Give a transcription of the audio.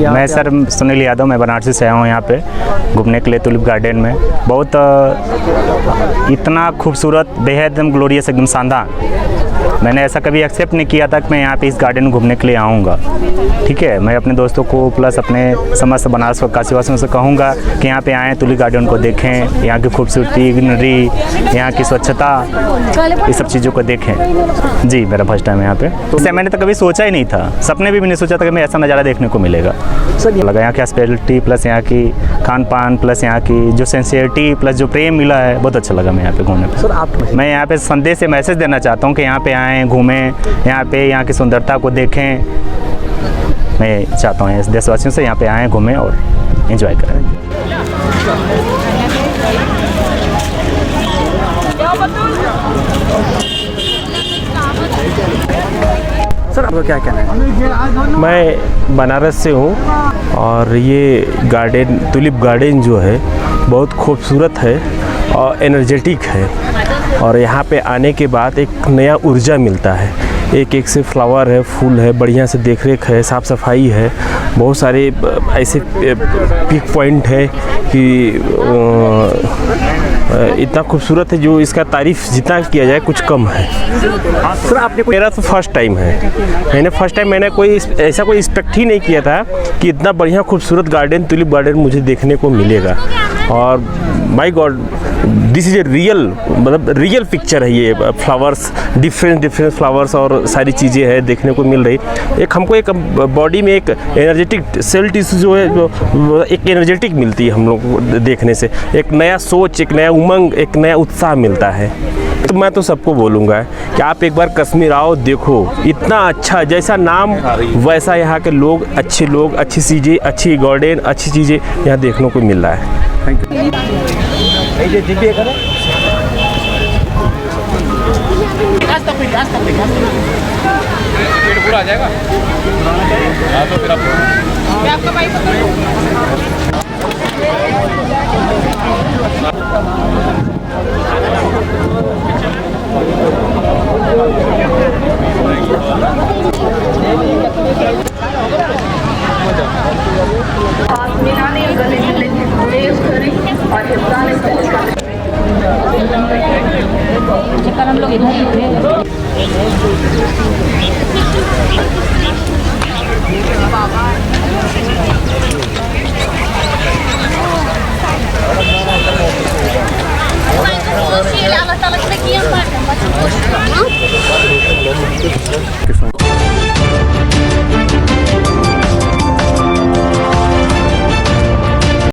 मैं सर सुनील यादव, मैं बनारसी से आया हूँ यहाँ पे घूमने के लिए टुलिप गार्डन में। बहुत इतना खूबसूरत, बेहद ग्लोरियस, एकदम शानदार। मैंने ऐसा कभी एक्सेप्ट नहीं किया था कि मैं यहाँ पे इस गार्डन में घूमने के लिए आऊँगा। ठीक है, मैं अपने दोस्तों को प्लस अपने समस्त बनारस व काशीवासियों से कहूँगा कि यहाँ पे आएँ, टुलिप गार्डन को देखें, यहाँ की खूबसूरती, ग्रीनरी, यहाँ की स्वच्छता, ये सब चीज़ों को देखें। जी, मेरा फर्स्ट टाइम है यहाँ पे। तो इससे मैंने तो कभी सोचा ही नहीं था, सपने भी नहीं सोचा था कि मैं ऐसा नज़ारा देखने को मिलेगा। लगा यहाँ की हॉस्पिटैलिटी प्लस यहाँ की खान पान प्लस यहाँ की जो सिंसियरिटी प्लस जो प्रेम मिला है, बहुत अच्छा लगा मैं यहाँ पे घूमने पे। सर मैं यहाँ पे संदेश से मैसेज देना चाहता हूँ कि यहाँ पे आएँ, घूमें, यहाँ की सुंदरता को देखें। मैं चाहता हूँ इस देशवासियों से यहाँ पे आएँ, घूमें और एंजॉय करें। सर आपको क्या कहना है? मैं बनारस से हूँ और ये गार्डन, टुलिप गार्डन जो है बहुत खूबसूरत है और एनर्जेटिक है, और यहाँ पे आने के बाद एक नया ऊर्जा मिलता है। एक एक से फ्लावर है, फूल है, बढ़िया से देख रेख है, साफ़ सफाई है, बहुत सारे ऐसे पिक पॉइंट है कि इतना खूबसूरत है जो इसका तारीफ़ जितना किया जाए कुछ कम है। सर आपने मेरा तो फर्स्ट टाइम है, मैंने कोई ऐसा कोई एक्सपेक्ट ही नहीं किया था कि इतना बढ़िया खूबसूरत गार्डन, टुलिप गार्डन मुझे देखने को मिलेगा। और my God, this is a real, मतलब रियल पिक्चर है ये। फ्लावर्स, डिफरेंट फ्लावर्स और सारी चीज़ें हैं देखने को मिल रही। एक हमको एक बॉडी में एक एनर्जेटिक सेल टिश्यू जो है, जो एक एनर्जेटिक मिलती है हम लोग को देखने से। एक नया सोच, एक नया उमंग, एक नया उत्साह मिलता है। तो मैं तो सबको बोलूँगा कि आप एक बार कश्मीर आओ, देखो, इतना अच्छा, जैसा नाम वैसा यहाँ के लोग, अच्छी चीज़ें, अच्छी गार्डन, अच्छी चीज़ें यहाँ देखने को मिल रहा है। Thank you. पूरा आ जाएगा। तो फिर आपका भाई चिकन हम लोग इधर ही थे।